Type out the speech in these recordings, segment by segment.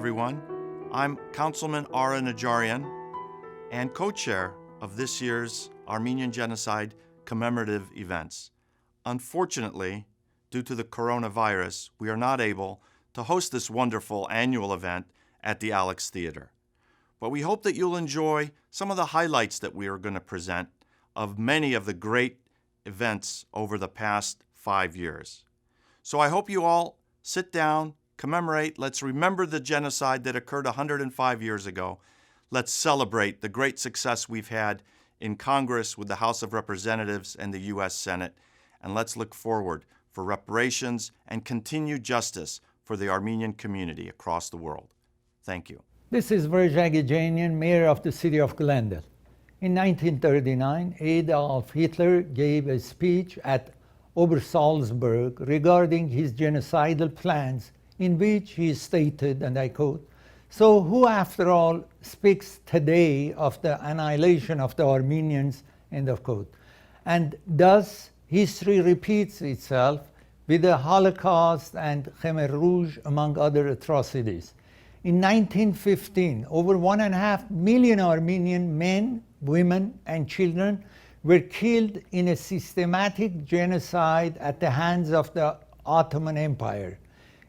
everyone. I'm Councilman Ara Najarian and co-chair of this year's Armenian Genocide Commemorative events. Unfortunately, due to the coronavirus, we are not able to host this wonderful annual event at the Alex Theater. But we hope that you'll enjoy some of the highlights that we are going to present of many of the great events over the past 5 years. So I hope you all sit down, commemorate, let's remember the genocide that occurred 105 years ago. Let's celebrate the great success we've had in Congress with the House of Representatives and the U.S. Senate, and let's look forward for reparations and continued justice for the Armenian community across the world. Thank you. This is Ferrahian-Cabayan, mayor of the city of Glendale. In 1939, Adolf Hitler gave a speech at Obersalzberg regarding his genocidal plans, in which he stated, and I quote, "So who, after all, speaks today of the annihilation of the Armenians?" End of quote. And thus, history repeats itself with the Holocaust and Khmer Rouge, among other atrocities. In 1915, over 1.5 million Armenian men, women, and children were killed in a systematic genocide at the hands of the Ottoman Empire.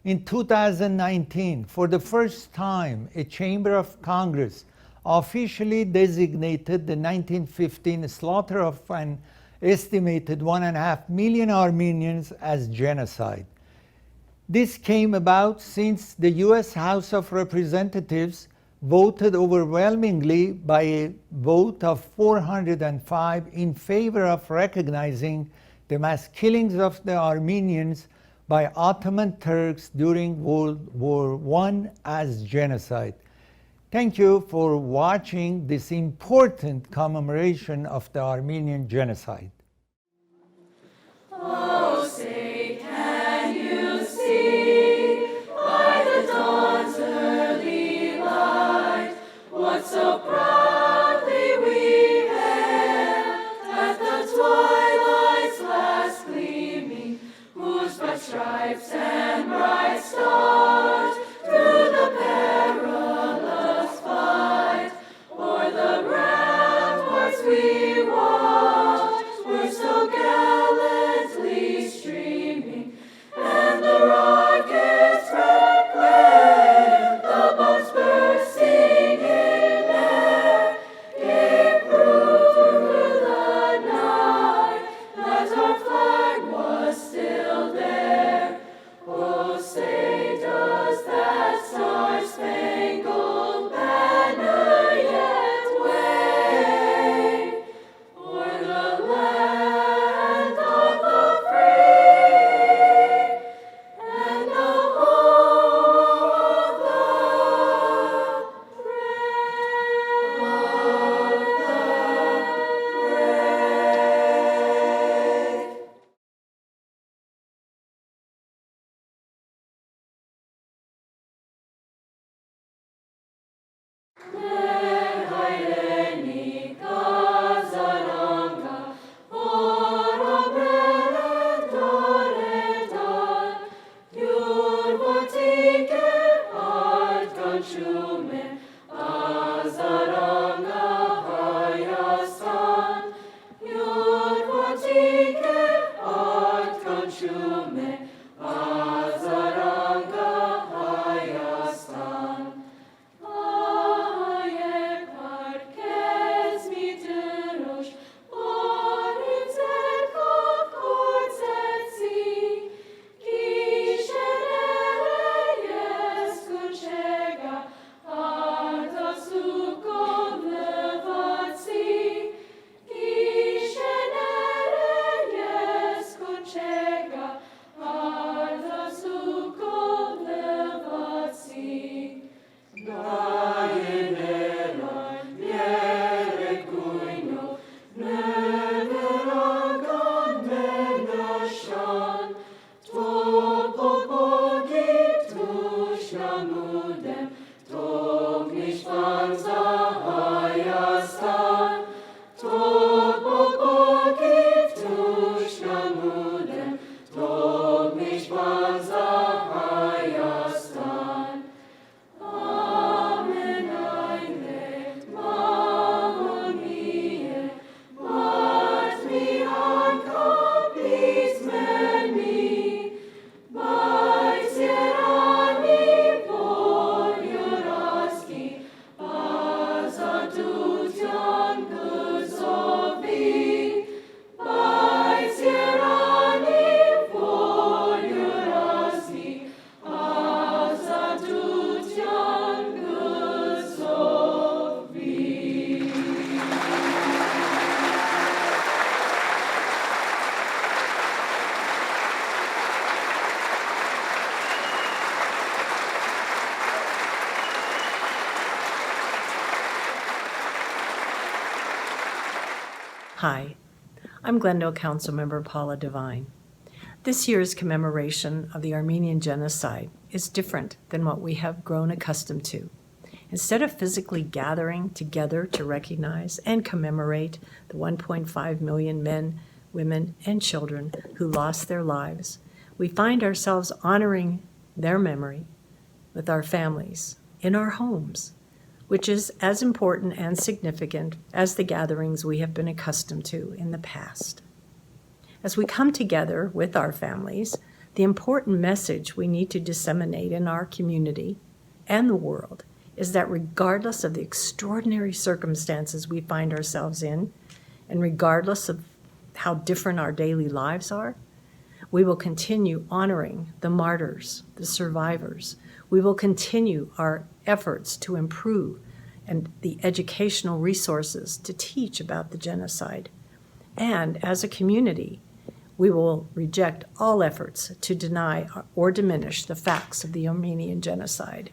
In 2019, for the first time, a Chamber of Congress officially designated the 1915 slaughter of an estimated 1.5 million Armenians as genocide. This came about since the U.S. House of Representatives voted overwhelmingly by a vote of 405 in favor of recognizing the mass killings of the Armenians by Ottoman Turks during World War I as genocide. Thank you for watching this important commemoration of the Armenian genocide. Oh, say, can you see by the dawn's early light what so proudly we hailed at the twilight's last gleaming, whose bright stripes and bright stars through the perilous fight o'er the ramparts we watched were so gallantly streaming, and the rockets red-glare, the bombs bursting in air, gave proof through the night that our flag was still there. Oh, say, Hi, I'm Glendale Councilmember Paula Devine. This year's commemoration of the Armenian Genocide is different than what we have grown accustomed to. Instead of physically gathering together to recognize and commemorate the 1.5 million men, women, and children who lost their lives, we find ourselves honoring their memory with our families, in our homes, which is as important and significant as the gatherings we have been accustomed to in the past. As we come together with our families, the important message we need to disseminate in our community and the world is that regardless of the extraordinary circumstances we find ourselves in, and regardless of how different our daily lives are, we will continue honoring the martyrs, the survivors. We will continue our efforts to improve and the educational resources to teach about the genocide. And as a community, we will reject all efforts to deny or diminish the facts of the Armenian genocide.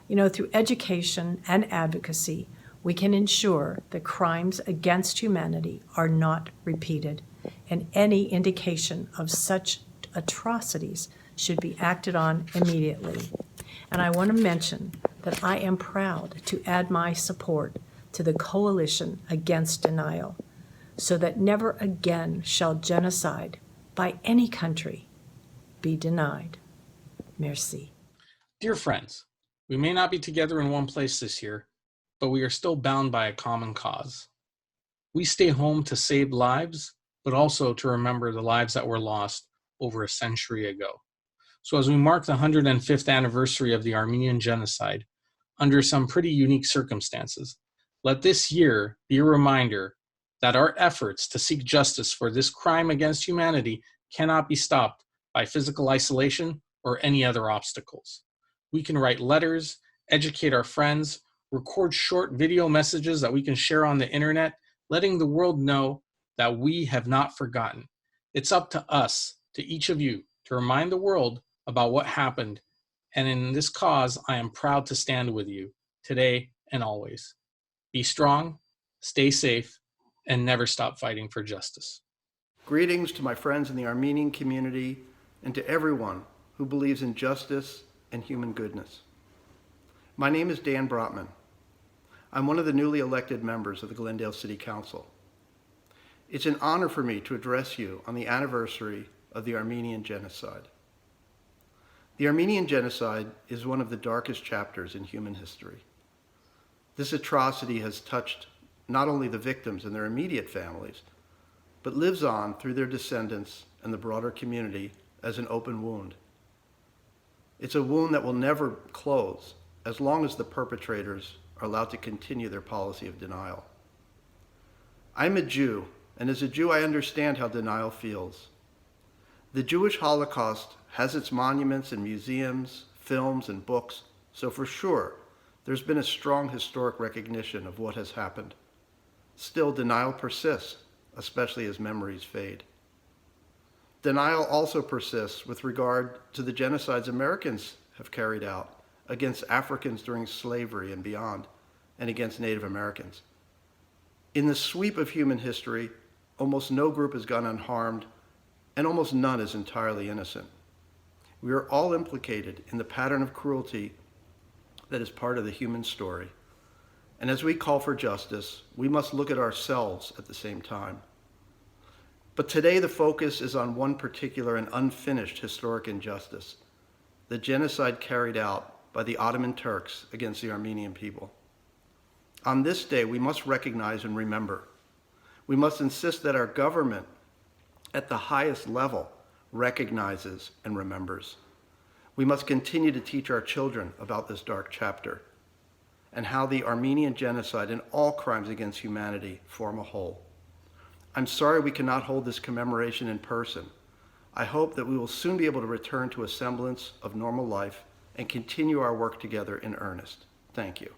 Through education and advocacy, we can ensure that crimes against humanity are not repeated, and any indication of such atrocities should be acted on immediately. And I want to mention that I am proud to add my support to the Coalition Against Denial, so that never again shall genocide by any country be denied. Merci. Dear friends, we may not be together in one place this year, but we are still bound by a common cause. We stay home to save lives, but also to remember the lives that were lost over a century ago. So as we mark the 105th anniversary of the Armenian Genocide, under some pretty unique circumstances, let this year be a reminder that our efforts to seek justice for this crime against humanity cannot be stopped by physical isolation or any other obstacles. We can write letters, educate our friends, record short video messages that we can share on the internet, letting the world know that we have not forgotten. It's up to us, to each of you, to remind the world about what happened. And in this cause, I am proud to stand with you today and always. Be strong, stay safe, and never stop fighting for justice. Greetings to my friends in the Armenian community and to everyone who believes in justice and human goodness. My name is Dan Brotman. I'm one of the newly elected members of the Glendale City Council. It's an honor for me to address you on the anniversary of the Armenian Genocide. The Armenian Genocide is one of the darkest chapters in human history. This atrocity has touched not only the victims and their immediate families, but lives on through their descendants and the broader community as an open wound. It's a wound that will never close as long as the perpetrators are allowed to continue their policy of denial. I'm a Jew, and as a Jew I understand how denial feels. The Jewish Holocaust has its monuments and museums, films, and books, so for sure, there's been a strong historic recognition of what has happened. Still, denial persists, especially as memories fade. Denial also persists with regard to the genocides Americans have carried out against Africans during slavery and beyond, and against Native Americans. In the sweep of human history, almost no group has gone unharmed, and almost none is entirely innocent. We are all implicated in the pattern of cruelty that is part of the human story. And as we call for justice, we must look at ourselves at the same time. But today the focus is on one particular and unfinished historic injustice, the genocide carried out by the Ottoman Turks against the Armenian people. On this day, we must recognize and remember. We must insist that our government at the highest level recognizes and remembers. We must continue to teach our children about this dark chapter and how the Armenian genocide and all crimes against humanity form a whole. I'm sorry we cannot hold this commemoration in person. I hope that we will soon be able to return to a semblance of normal life and continue our work together in earnest. Thank you.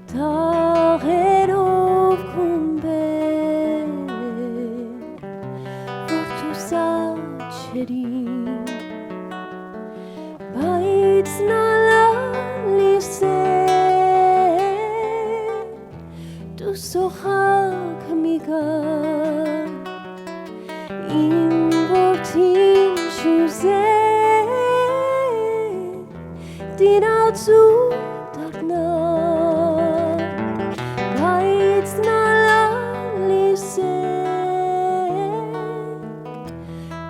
Թող եկերին բայց նա լալիս է դու սոխակ մի գար իմ որդին շուզե դինացու դարնա բայց նա լալիս է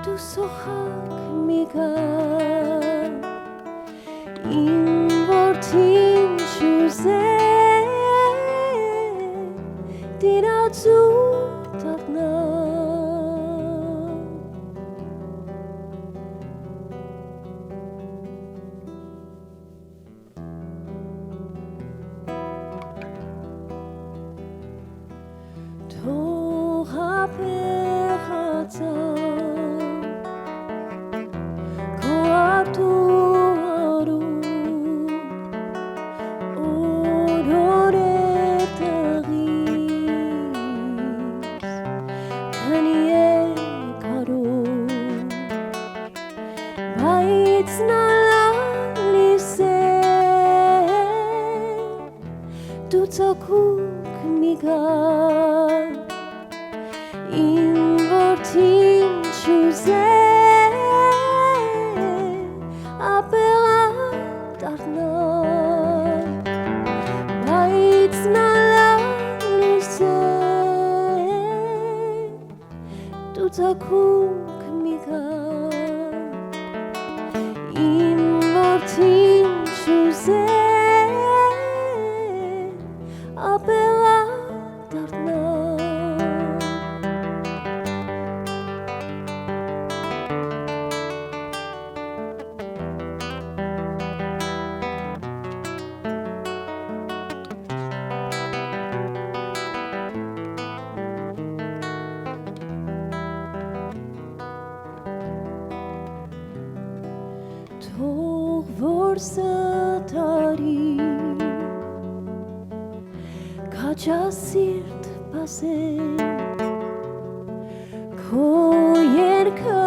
դու սոխակ մի գար իմ որդին շուզե դինացու դարնա թող ապեղածա քո արտուարում օրորե տեղից քանի է կարում բայց նա լալիս է դու ծակուկ մի գար իմ որդին շուզե ապեղա դարնա բայց նա լալիս է դու ծակուկ մի գար իմ որդին շուզե ապեղա դարնա թող որ ստարի քաջասիրտ բասե քո երգը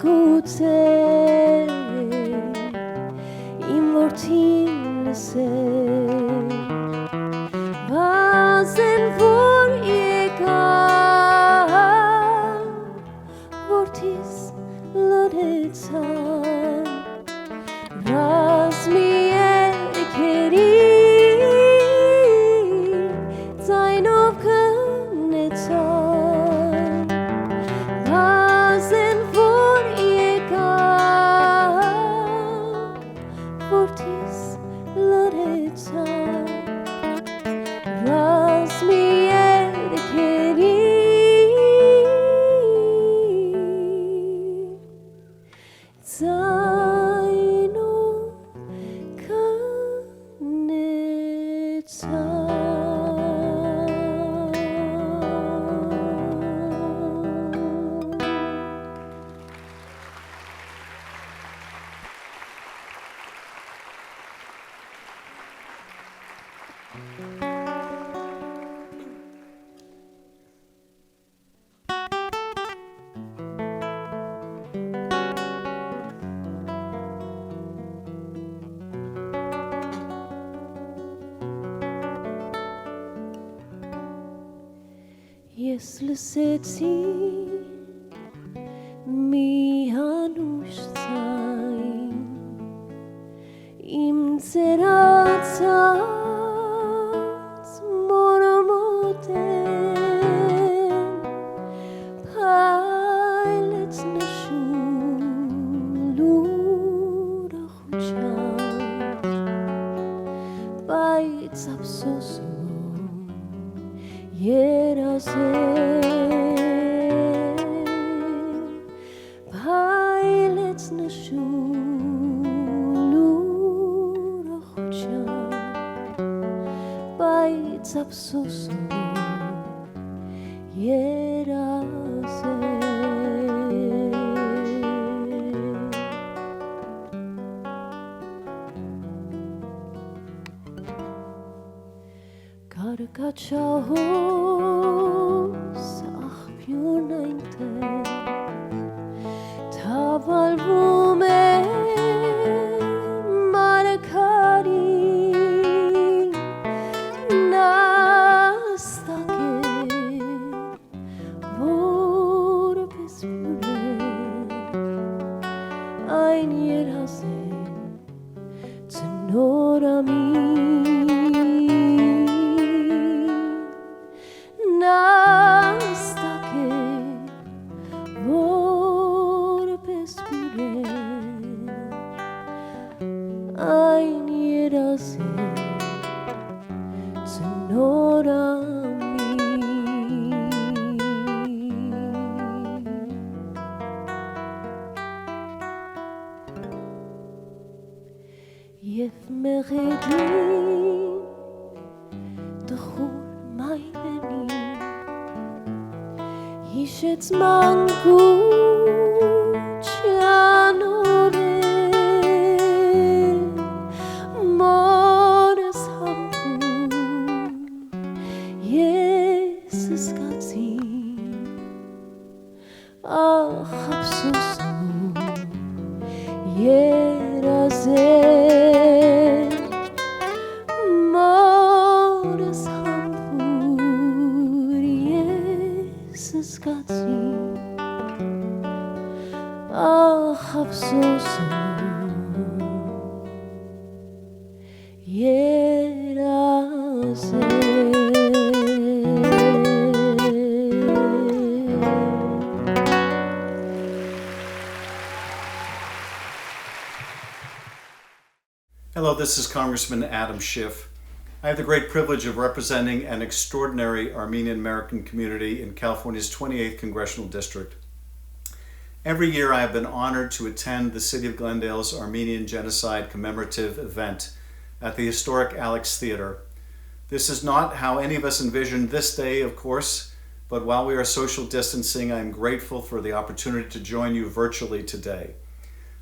գուցե իմ որդին լսե բազեն որ եկար որդիս լրեցան ռազմի երկերի ձայնով քնեցան բազեն որ եկար որդիս լրեցան ռազմի երկերի Ես լսեցի մի հանուշ ձայն իմ ծերացած մորը մոտեն փայլեց նշուլ ուրախության բայց ափսոսում երազե փայլեց նշուլ ուրախության բայց ափսոսում երազե Կաչահոս աղբյուրն այնտեղ թավ Valvume Marcari Nastake Vorpes pure Ein yerase Tenorami Nastake Vorpes pure Ein yerase Yef meredim D'chur mayleni Yishetz mangu Chanore Mores hampu Jesus Gatzin Ach Hapsusu Yerazer Mores hampur Jesus Gatzin Ach Hapsusu Hello, this is Congressman Adam Schiff. I have the great privilege of representing an extraordinary Armenian American community in California's 28th Congressional District. Every year I have been honored to attend the City of Glendale's Armenian Genocide Commemorative event at the historic Alex Theater. This is not how any of us envisioned this day, of course, but while we are social distancing, I am grateful for the opportunity to join you virtually today.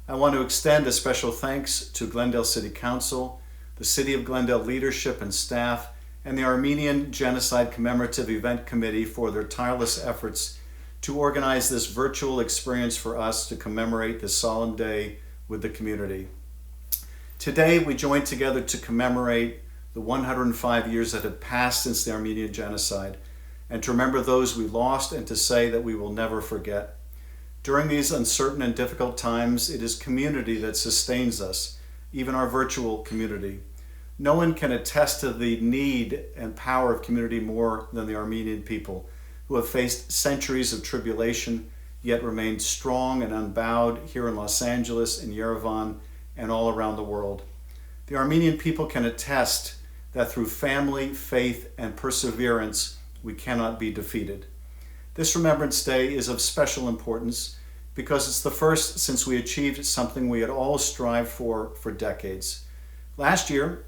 I want to extend a special thanks to Glendale City Council, the City of Glendale leadership and staff, and the Armenian Genocide Commemorative Event Committee for their tireless efforts to organize this virtual experience for us to commemorate this solemn day with the community. Today, we join together to commemorate the 105 years that have passed since the Armenian Genocide, and to remember those we lost and to say that we will never forget. During these uncertain and difficult times, it is community that sustains us, even our virtual community. No one can attest to the need and power of community more than the Armenian people, who have faced centuries of tribulation, yet remained strong and unbowed here in Los Angeles, in Yerevan, and all around the world. The Armenian people can attest that through family, faith, and perseverance, we cannot be defeated. This Remembrance Day is of special importance because it's the first since we achieved something we had all strived for decades. Last year,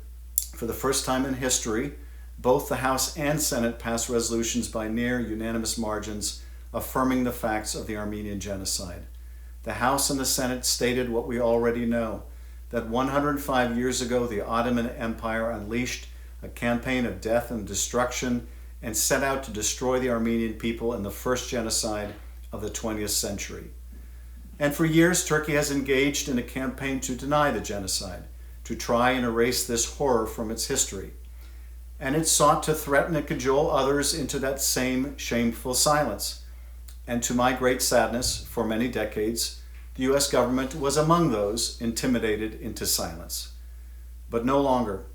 for the first time in history, both the House and Senate passed resolutions by near unanimous margins affirming the facts of the Armenian Genocide. The House and the Senate stated what we already know, that 105 years ago the Ottoman Empire unleashed a campaign of death and destruction and set out to destroy the Armenian people in the first genocide of the 20th century. And for years, Turkey has engaged in a campaign to deny the genocide, to try and erase this horror from its history. And it sought to threaten and cajole others into that same shameful silence. And to my great sadness, for many decades, the US government was among those intimidated into silence. But no longer.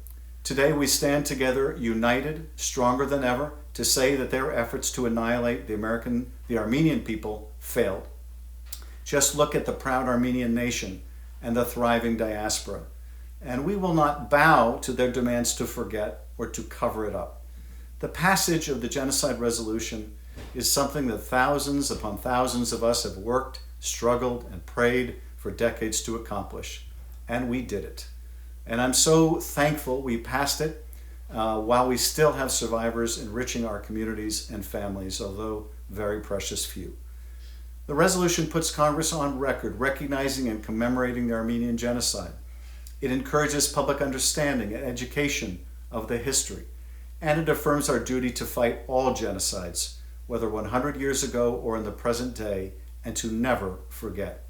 Today we stand together, united, stronger than ever, to say that their efforts to annihilate the Armenian people failed. Just look at the proud Armenian nation and the thriving diaspora. And we will not bow to their demands to forget or to cover it up. The passage of the genocide resolution is something that thousands upon thousands of us have worked, struggled, and prayed for decades to accomplish. And we did it. And I'm so thankful we passed it while we still have survivors enriching our communities and families, although very precious few. The resolution puts Congress on record recognizing and commemorating the Armenian Genocide. It encourages public understanding and education of the history, and it affirms our duty to fight all genocides, whether 100 years ago or in the present day, and to never forget.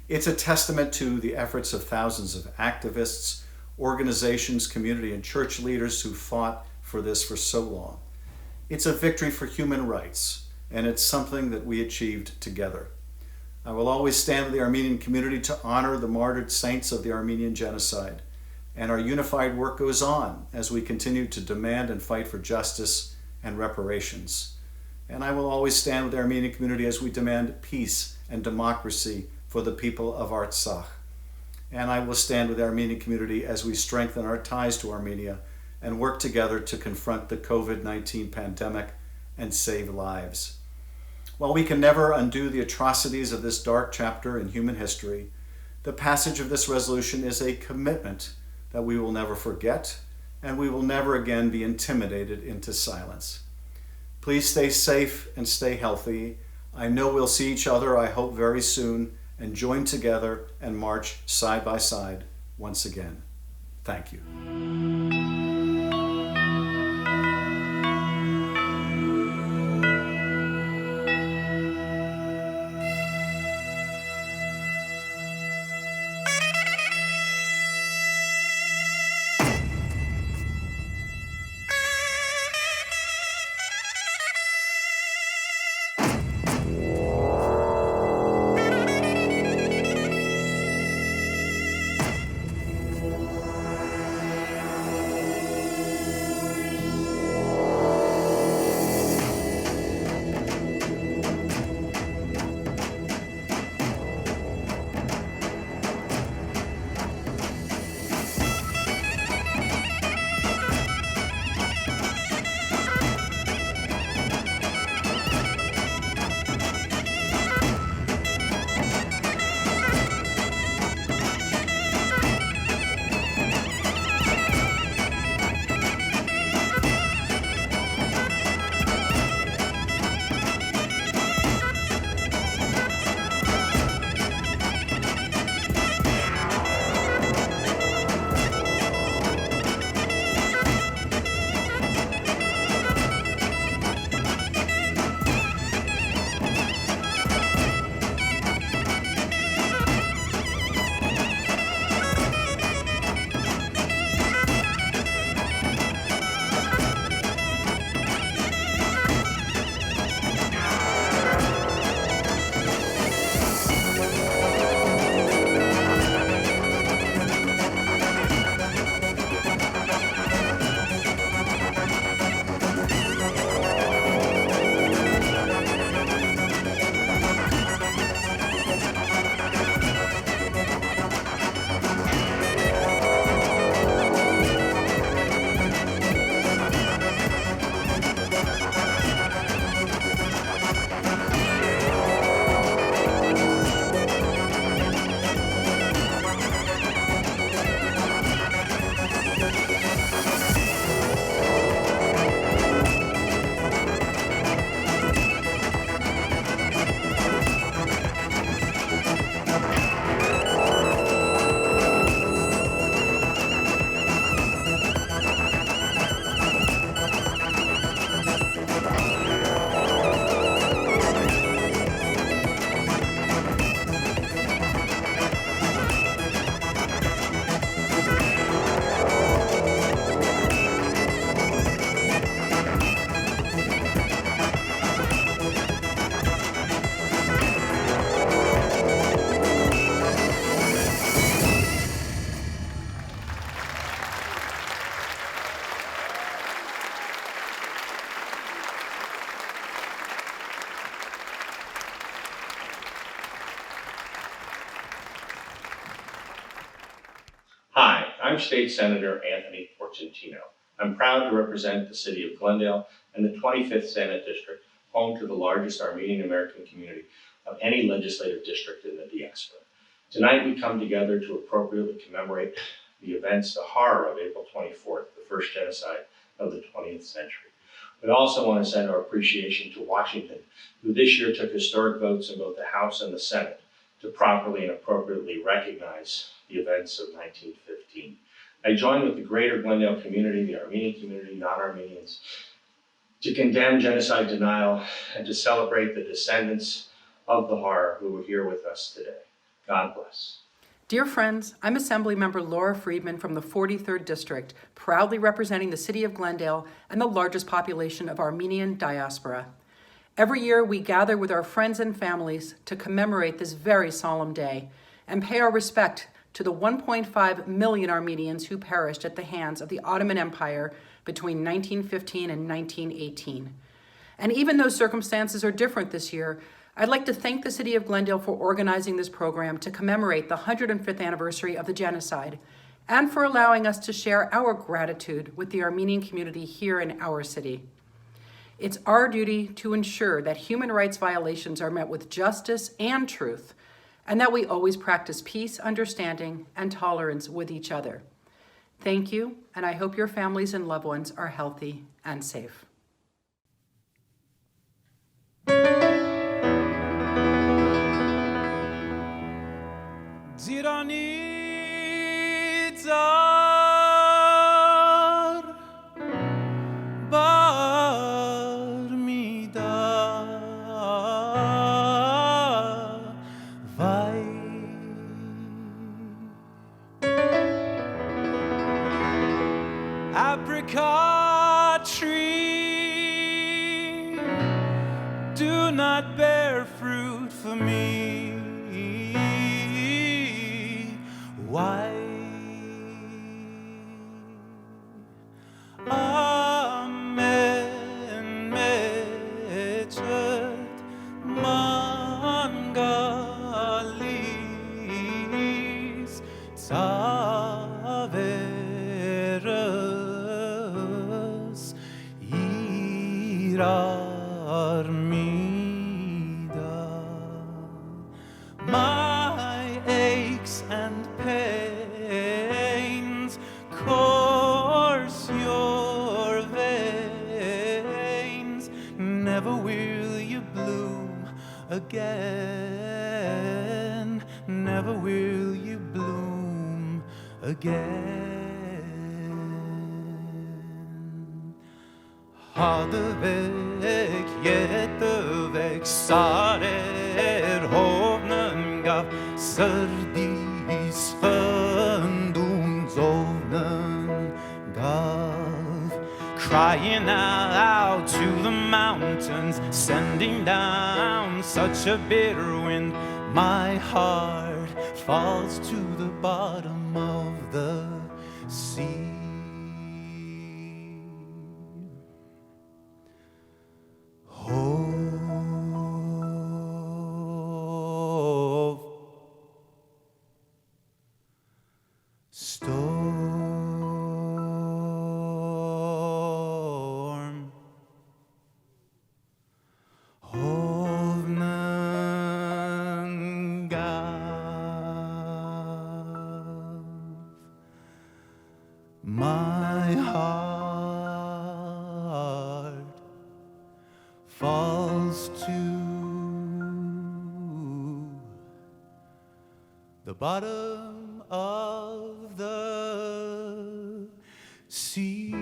It's a testament to the efforts of thousands of activists, organizations, community, and church leaders who fought for this for so long. It's a victory for human rights, and it's something that we achieved together. I will always stand with the Armenian community to honor the martyred saints of the Armenian Genocide, and our unified work goes on as we continue to demand and fight for justice and reparations. And I will always stand with the Armenian community as we demand peace and democracy for the people of Artsakh. And I will stand with the Armenian community as we strengthen our ties to Armenia and work together to confront the COVID-19 pandemic and save lives. While we can never undo the atrocities of this dark chapter in human history, the passage of this resolution is a commitment that we will never forget, and we will never again be intimidated into silence. Please stay safe and stay healthy. I know we'll see each other, I hope, very soon, and join together and march side by side once again. Thank you. Hi, I'm State Senator Anthony Porcentino. I'm proud to represent the city of Glendale and the 25th Senate District, home to the largest Armenian American community of any legislative district in the diaspora. Tonight we come together to appropriately commemorate the events, the horror of April 24th, the first genocide of the 20th century. We also want to send our appreciation to Washington, who this year took historic votes in both the House and the Senate to properly and appropriately recognize the events of 1915. I join with the greater Glendale community, the Armenian community, non-Armenians, to condemn genocide denial and to celebrate the descendants of the horror who are here with us today. God bless. Dear friends, I'm Assemblymember Laura Friedman from the 43rd District, proudly representing the city of Glendale and the largest population of Armenian diaspora. Every year, we gather with our friends and families to commemorate this very solemn day and pay our respect to the 1.5 million Armenians who perished at the hands of the Ottoman Empire between 1915 and 1918. And even though circumstances are different this year, I'd like to thank the City of Glendale for organizing this program to commemorate the 105th anniversary of the genocide and for allowing us to share our gratitude with the Armenian community here in our city. It's our duty to ensure that human rights violations are met with justice and truth, and that we always practice peace, understanding, and tolerance with each other. Thank you, and I hope your families and loved ones are healthy and safe. Apricot tree, do not bear fruit for me. Why? Amen mechet mangalis tzaveres irar mida. My aches and pains course your veins. Never will you bloom again. Never will you bloom again. Hadvek yetvek sarer hovnen gav sardis fundum zovnen gav. Crying out to the mountains, sending down such a bitter wind. My heart falls to the bottom of the sea. Storm, hovnen gav. My heart falls to the bottom of the sea.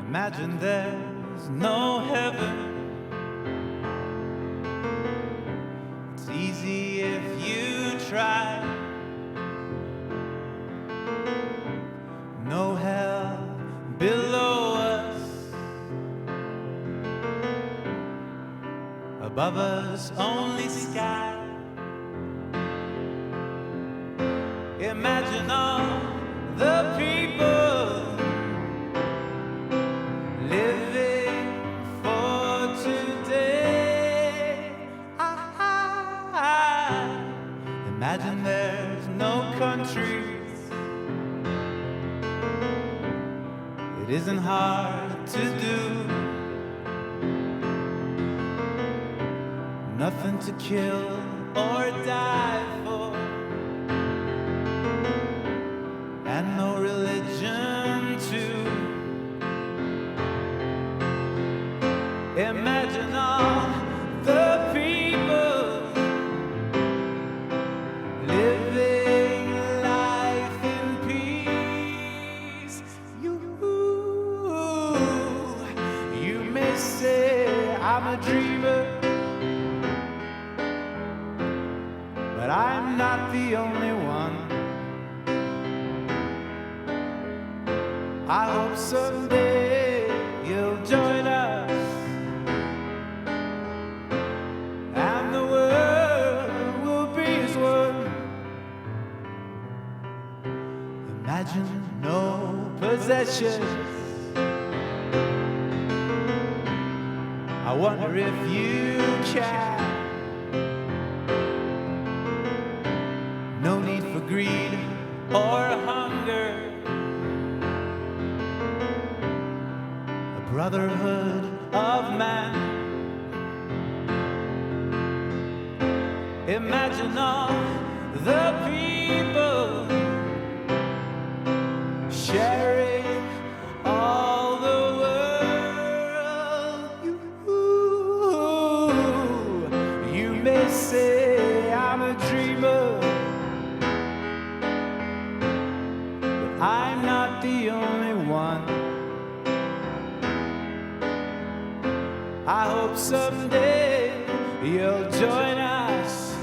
Imagine there's no heaven. It's easy if you try. No hell below us. Above us only sky. Imagine all the people living for today. Imagine there's no countries. It isn't hard to do. one to kill or die for, and no religion too. Imagine all the people living life in peace. You may say I'm a dreamer, but I'm not the only one. I hope someday you'll join us, and the world will be as one. Imagine no possessions. I wonder if you can. No need for greed or hunger. A brotherhood of man. Imagine all the people sharing all the world. You may say I'm a dreamer, but I'm not the only one. I hope someday you'll join us,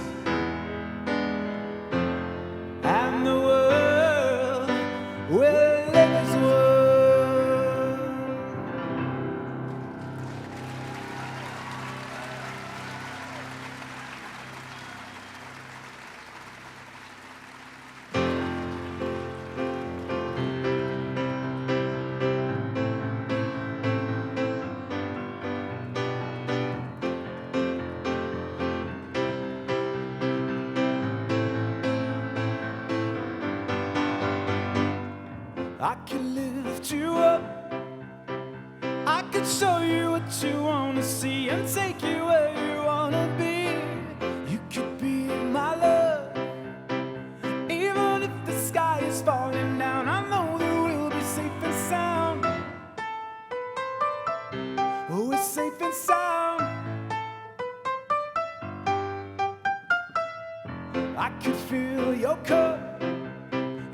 and the world will live as one. I could lift you up, I could show you what you wanna see and take you where you wanna be. You could be my love, even if the sky is falling down. I know that we'll be safe and sound. Oh, we're safe and sound. I could fill your cup.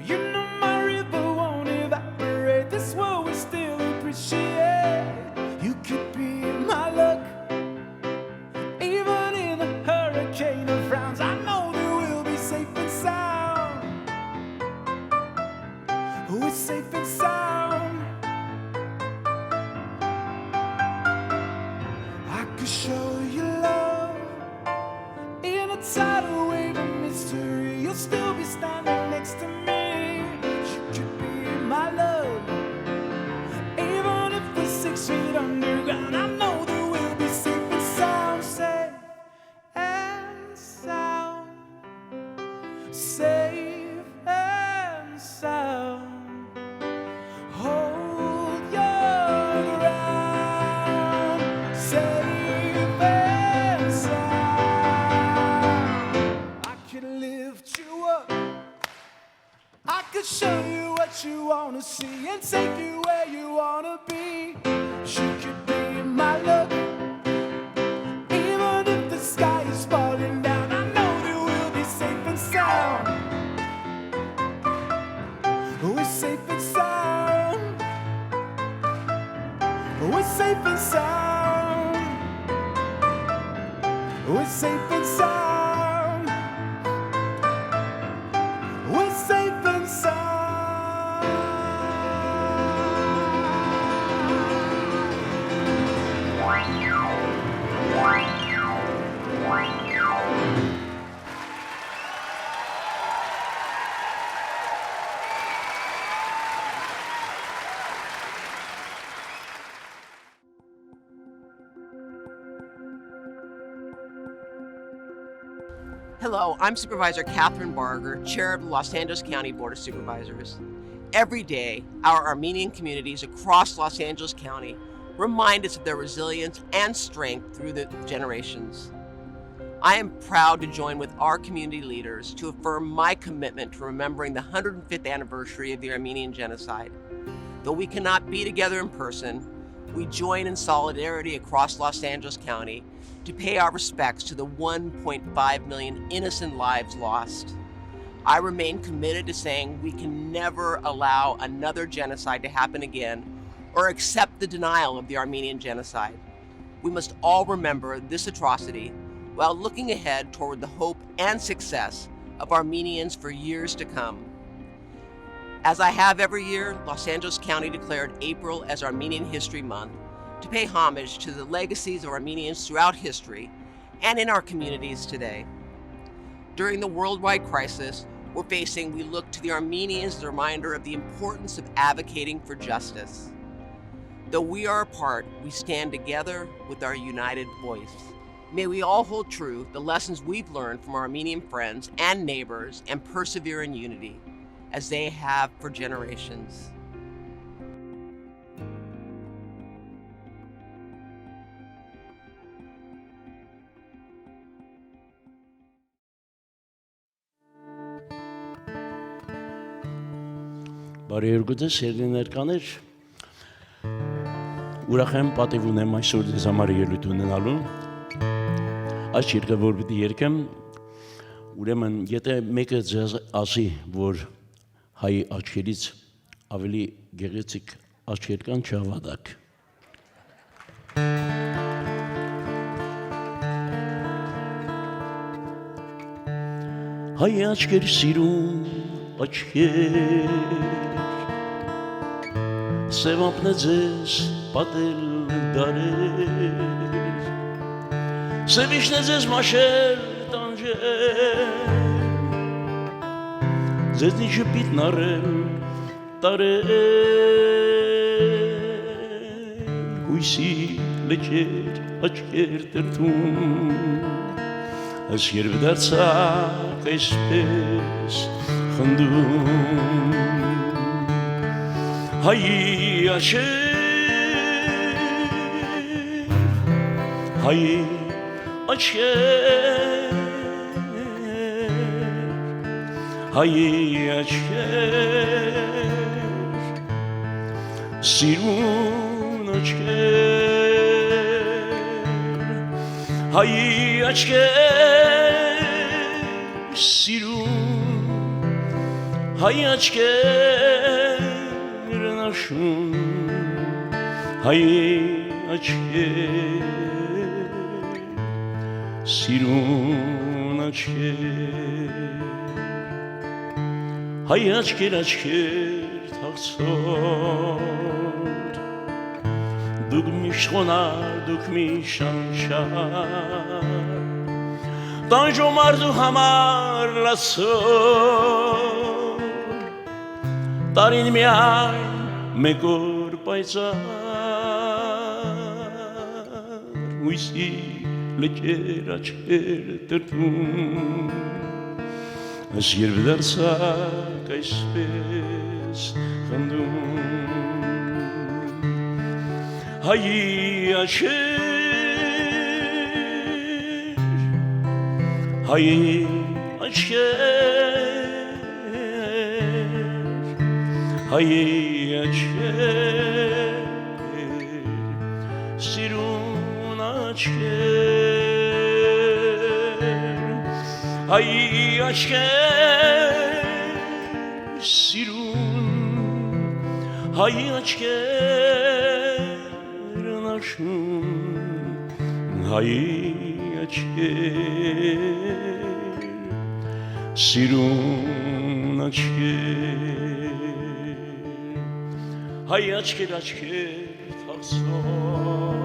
You know my river won't evaporate. This world will still appreciate. You could be my luck, even in a hurricane of frowns. I know that we'll be safe and sound. We're safe and sound. I could show you love in a tidal wave of mystery. You'll still be standing next to me. You could be my love, even if we're 6 feet underground. I know that we'll be safe and sound. Safe and sound. Safe and sound. Hold your ground. Safe and sound. I could lift you up, I could show you what you wanna see and take you where you wanna be. You could be my love, even if the sky is falling down. I know that we'll be safe and sound. We're safe and sound. We're safe and sound. We're safe and sound. We're safe and sound. Hello, I'm Supervisor Catherine Barger, Chair of the Los Angeles County Board of Supervisors. Every day, our Armenian communities across Los Angeles County remind us of their resilience and strength through the generations. I am proud to join with our community leaders to affirm my commitment to remembering the 105th anniversary of the Armenian Genocide. Though we cannot be together in person, we join in solidarity across Los Angeles County to pay our respects to the 1.5 million innocent lives lost. I remain committed to saying we can never allow another genocide to happen again or accept the denial of the Armenian Genocide. We must all remember this atrocity while looking ahead toward the hope and success of Armenians for years to come. As I have every year, Los Angeles County declared April as Armenian History Month to pay homage to the legacies of Armenians throughout history and in our communities today. During the worldwide crisis we're facing, we look to the Armenians as a reminder of the importance of advocating for justice. Though we are apart, we stand together with our united voice. May we all hold true the lessons we've learned from our Armenian friends and neighbors and persevere in unity, as they have for generations. Բարի երկուտես, երնի ներկաներ, ուրախ եմ պատիվ ունեմ այսօր ձեզ համար ելույթ ունենալու, այս երկը որ պիտի երկեմ, ուրեմն եթե մեկը ձեզ ասի, որ հայի աչքերից ավելի գեղեցիկ աչքեր կան, չհավատաք։ Հայի աչքեր սիրում, աչքեր, Սևապն է ձեզ պատել դարեր, Սևիշն է ձեզ մաշել տանջեր, Ձեզնի շպիտն առել տարեր, Հույսի լեջեր աչքեր տրտում, Այս երբ դարձակ այսպես խնդում, Հայի աչքեր, հայի աչքեր, սիրուն աչքեր, հայի աչքեր, սիրուն, հայի աչքեր, Նաշուն, հայի աչքեր, սիրուն աչքեր, հայի աչքեր, աչքեր թաղցոր, դուք միշտ խոնար, դուք միշտ շանչար, տանջում արդու համար լացոր, Տարին միայն մեկ օր պայծառ, Հույսի լեջեր աչքեր տրտում, Այս երբ դարձակ այսպես խնդում, Հայի աչքեր, հայի աչքեր, Հայի աչքեր, սիրուն աչքեր, Հայի աչքեր, սիրուն, Հայի աչքեր նաշուն, Հայի աչքեր, սիրուն աչքեր, Հայի աչքեր, աչքեր թաղցոր,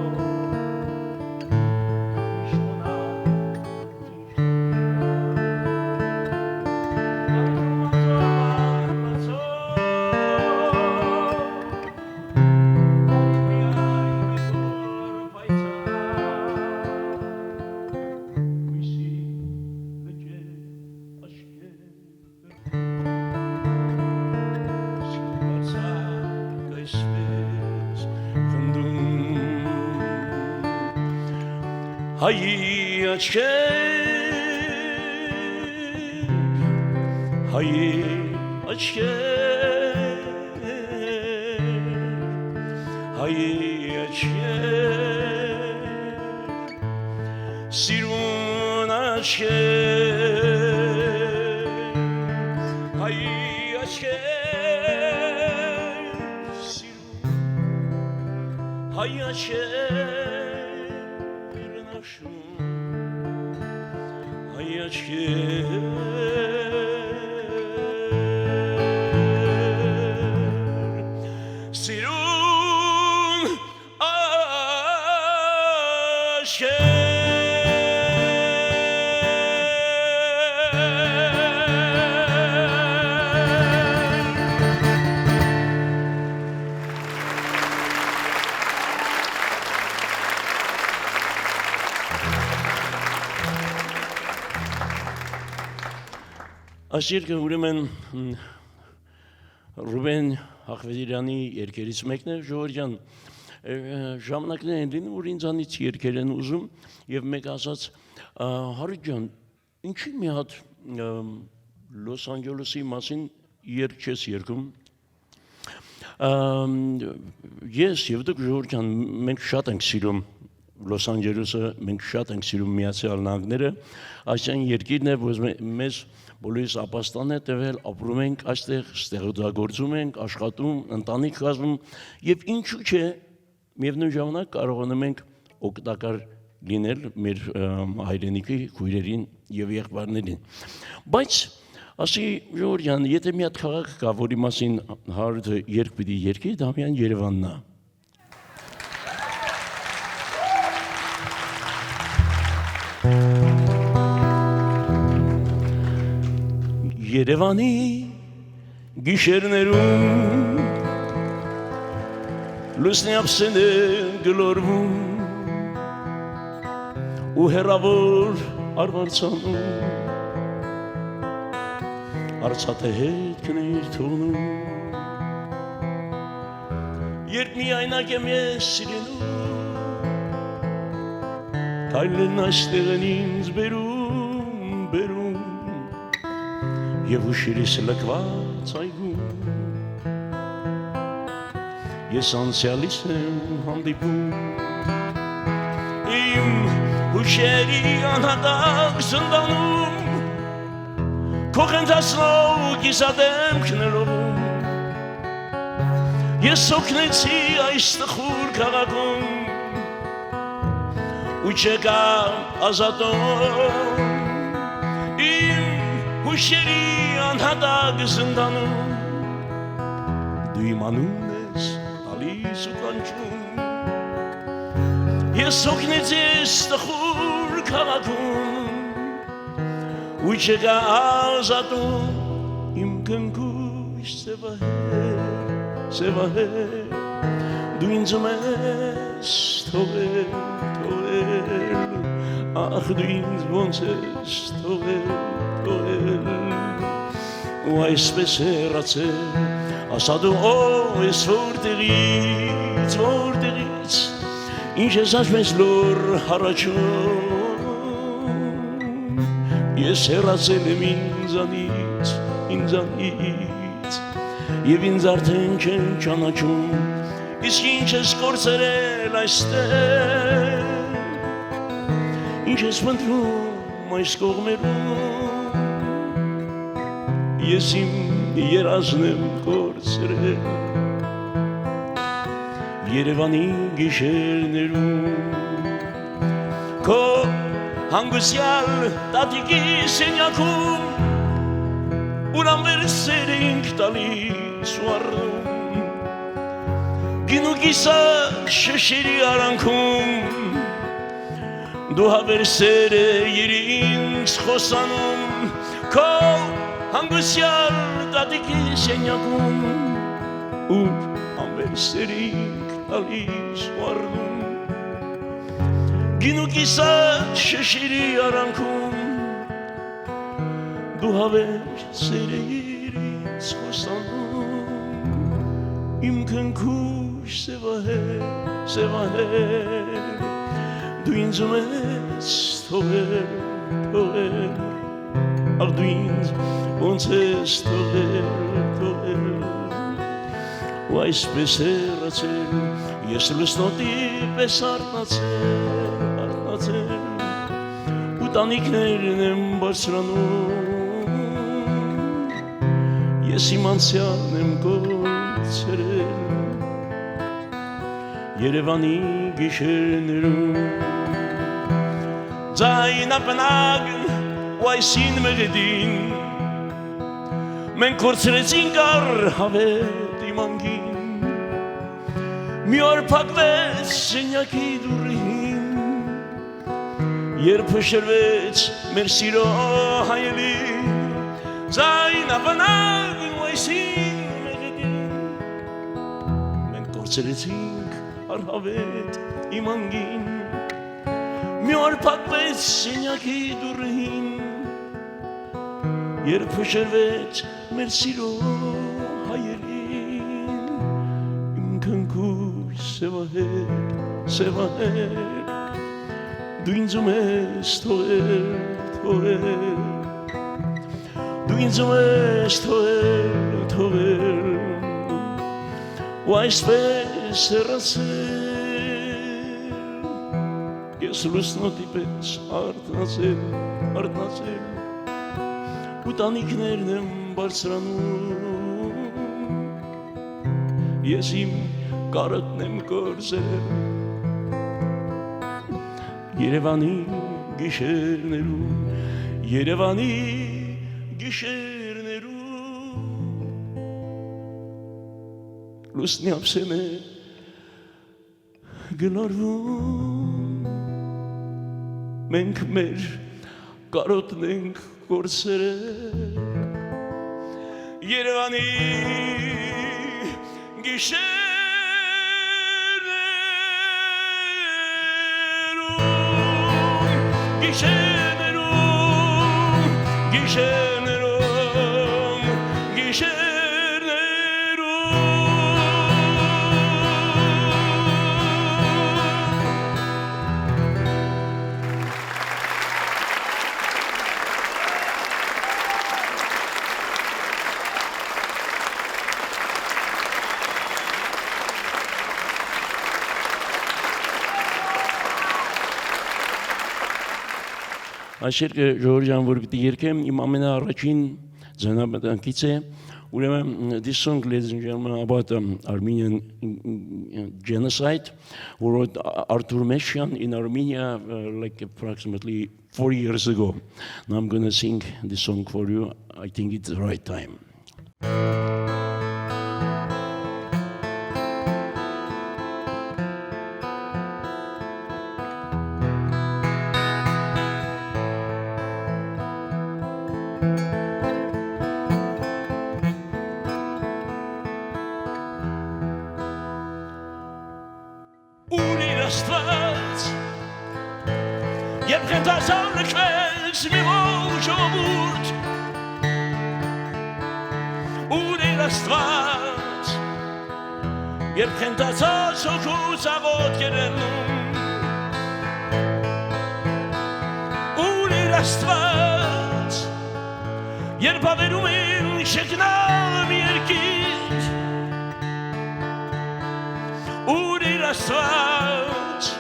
Հայի Sirun aşker, hay aşker, sirun, hay aşker, naşun, hay aşker, sirun aşker. Ասիրկը ուրեմն Ռուբեն Հախվեդիրյանի երկերից մեկն է, Ժողովրդյան, ժամանակներ են լինում, որ ինձանից երկեր են ուզում, և մեկ ասաց, Հարութ ջան, ինչի մի հատ Լոս Անջելեսի մասին երգ չես երգում, ես և դուք Ժողովրդյան, մենք շատ ենք սիրում Լոս Անջելեսը, մենք շատ ենք սիրում Միացյալ Նահանգները, այսյան երկիրն է, որ մեզ բոլորիս ապաստան է տվել, ապրում ենք այստեղ, ստեղծագործում ենք, աշխատում, ընտանիք կազմում և ինչու չէ, միևնույն ժամանակ կարողանում ենք օգտակար լինել մեր հայրենիքի քույրերին և եղբայրներին։ Բայց ասի Ժողովրդյան, եթե մի հատ քաղաք կա, որի մասին Հարութը երգ պիտի երգի, դա միայն Երևանն է։ Երևանի գիշերներում լուսնի ափսեն է գլորվում ու հեռավոր արվարձանում արցաթը հետքն իր թողնում երբ միայնակ եմ ես սիրենում քայլեն այստեղ են ինձ բերում և ուշերիս լքված այգում ես անցյալիս եմ հանդիպում իմ ուշերի անհատակ զնդանում քո խենթացնող կիսադեմ քնելով ես օգնեցի այս տխուր քաղաքում ու չկա ազատող Ուշերի անհատակ զնդանում դու իմ անունն ես տալիս ու կանչում ես օգնեցի ես տխուր քաղաքում ու չկա ազատում իմ կնքույս սևահեր դու ինձ ես թողել ախ դու ինձ ոնց ես թողել ու այսպես հեռացել, ասա դու ես որտեղից, ինչ ես ասում ես լոր հարաճում, ես հեռացել եմ ինձանից, և ինձ արդեն չեն ճանաչում, իսկ ինչ ես կործրել այստեղ, ինչ ես մնդրում այս կողմերում, ես իմ երազն եմ կործրել Երևանի գիշերներում քո հանգուցյալ տատիկի սենյակում ուր անվերսեր էինք տալիս ու առնում գինու կիսա շշերի արանքում դու հավերսեր էիր ինձ խոսանում քո հանգուցյալ տատիկի սենյակում ուր անվերսեր էինք տալիս ու առնում գինու կիսա շշերի արանքում դու հավերսեր էիր ինձ խոսանում իմ կնքուշ սևահեր դու ինձ ես թողել, թողել, ախ դու ինձ ոնց ես թողել, ու այսպես հեռացել, ես լուսնոտի պես արթնացել, ու տանիքներն եմ բարձրանում, ես իմ անցյալն եմ կորցրել, Երևանի գիշերներում Ձայնապնագն ու այսին մեղեդին Մենք կորցրեցինք առհավետ իմ անգին Մի օր փակվեց սենյակի դուռին Երբ հշրվեց մեր սիրո հայելին Ձայնապնագն ու այսին մեղեդին Մենք կորցրեցինք Արհավետ իմ անգին Մի օր փակվեց սենյակի դուռին Երբ հշրվեց մեր սիրո հայելին Իմ քնքուշ սևահեր Դու ինձում ես թողել Դու ինձում ես թողել Ու այսպես հեռացել Ես լուսնոտի պես արթնացել Ու տանիքներն եմ բարձրանում Ես իմ կարոտն եմ կորցրել Երևանի գիշերներում Երևանի գիշերներում Լուսնի ափսեն է գլորվում Մենք մեր կարոտն ենք կորցրել Երևանի գիշերներում Այս երկը ժողովրդյան որ պիտի երկեմ իմ ամենաառաջին ձայնապետանքից է ուրեմն this song ladies and gentlemen about Armenian genocide who wrote Artur Meshian in Armenia like approximately 4 years ago. Now I'm going to sing this song for you. I think it's the right time. Երբ խենթացած հոգուց աղոտ կերելնում Ուր իր աստված Երբ ավերում են շեքնամ երկիր Ուր իր աստված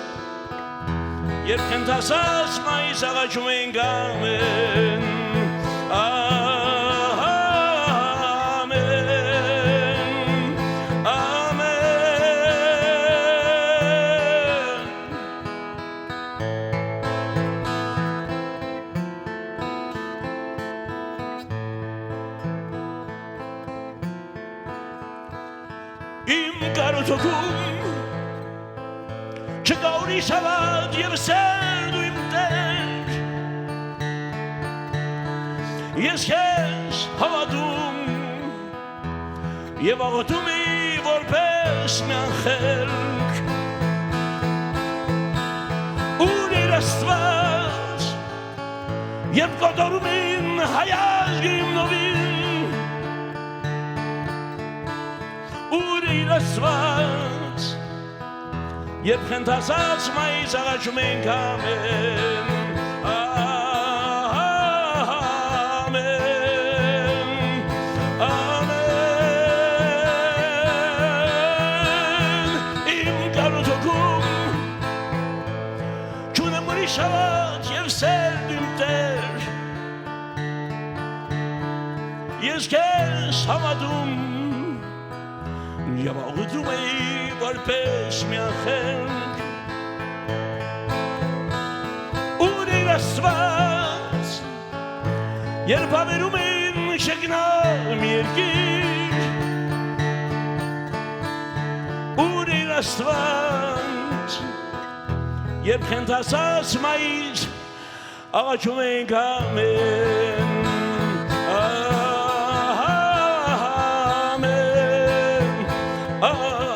Երբ խենթացած մայիս աղաչում են գամեն Չկա ուրիշ հավատ և սերդ ու իմ տեր Ես քեզ հավատում և աղոթում եմ որպես մի անխելք Ուր իր աստված երբ կոտորում են հայազգիմ նովին Ուր իր աստված երբ խնդացած մայիս աղաչում ենք ամեն, Շավաթ և սերդ իմ տեր, ես կեզ համատում և աղուտում էի որպես միախենք, ուր իր աստված, երբ հավերում են շգնամ երկիր, ուր իր աստված, երբ խնդացած մայից աղաչում ենք ամեն, ամեն, ամեն,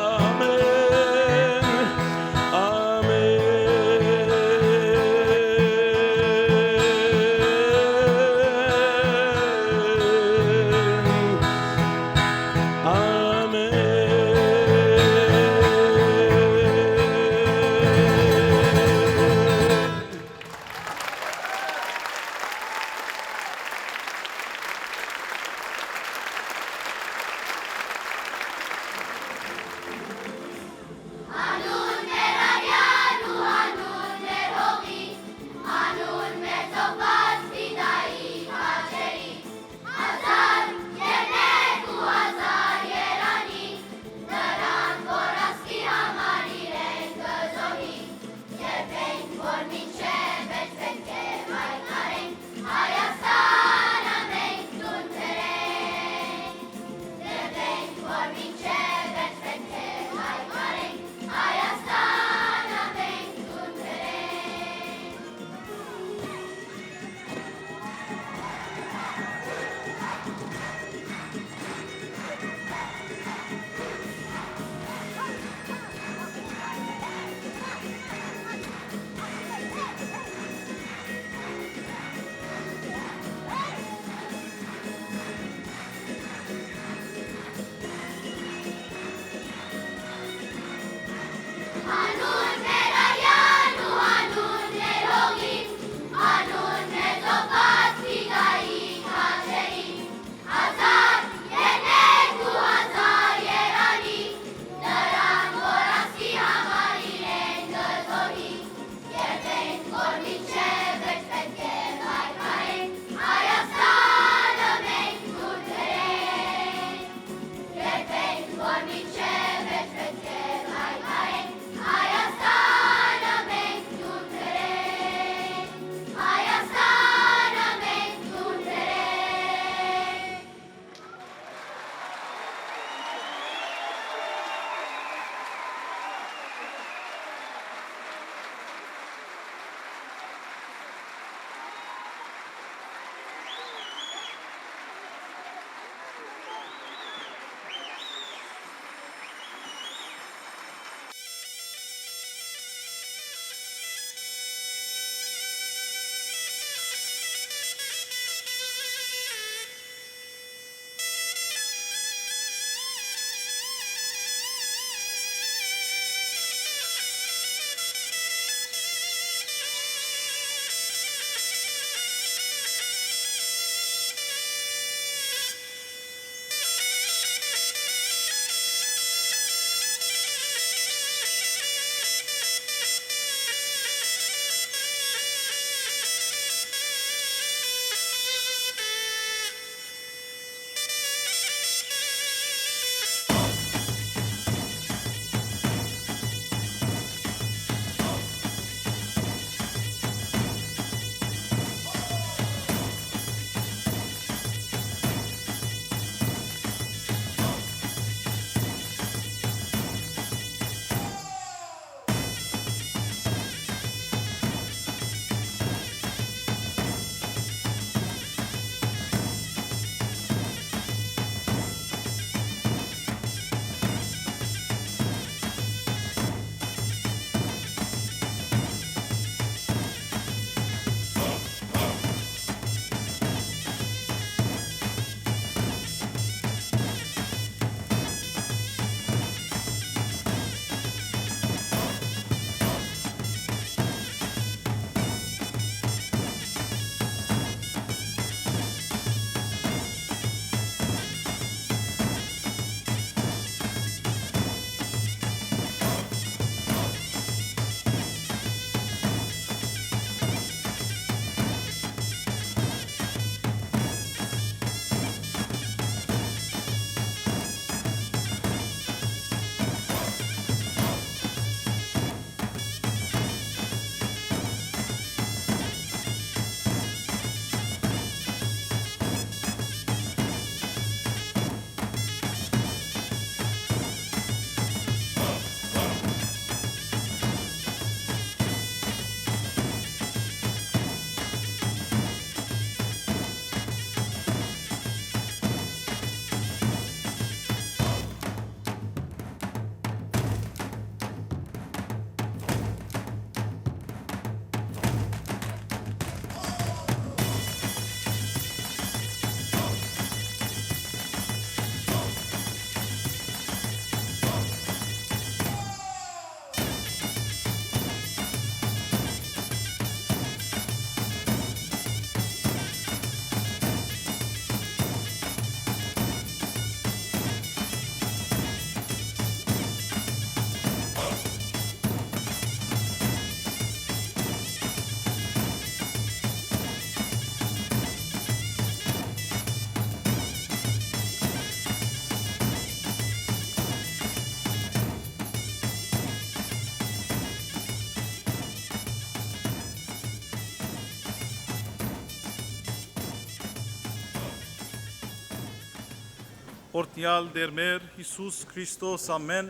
Օրտնյալ Տեր մեր Հիսուս Քրիստոս ամեն,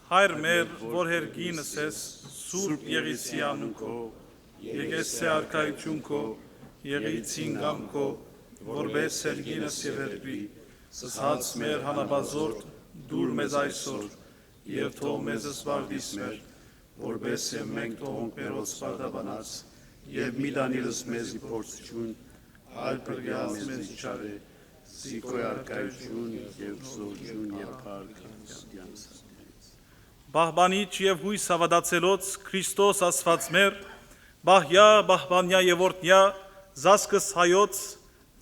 Հայր մեր, որ հերգինս ես, Սուրբ Եղիսի անուն քո, Եկեսե արքայություն քո, Եղիցին գամ քո, որպես հերգինս եւ հերգրի, Սսած մեր հանապազորդ, դուր մեզ այսօր, եւ թող մեզ սվարդիս մեր, որպես եւ մենք թողոնք մերոց սպարտաբանած, եւ մի դանիլս մեզ իփորձություն, այլ պրգյալ մեզ իչարե, Սիկոյ արքայություն եւ զորություն եւ փառք։ Բահբանիչ եւ հույս հավատացելոց Քրիստոս ասված մեր, բահյա, բահբանյա եւ օրտնյա, զասկս հայոց,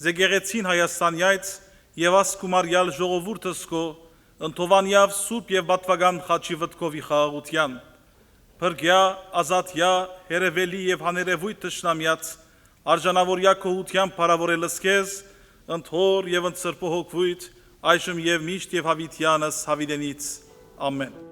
զեգեղեցին Հայաստանյայց եւ ասկումարյալ ժողովուրդս քո, ընթովանյավ սուրբ եւ բատվական խաչի վտկովի խաղաղության, փրկյա, ազատյա, հերևելի եւ հաներևույթ թշնամյաց, արժանավորյա քոհության փառավորելս քեզ, ընթոր եւ ընծրպո հոգվույթ, այժմ եւ միշտ եւ հավիտյանս հավիտենից, ամեն։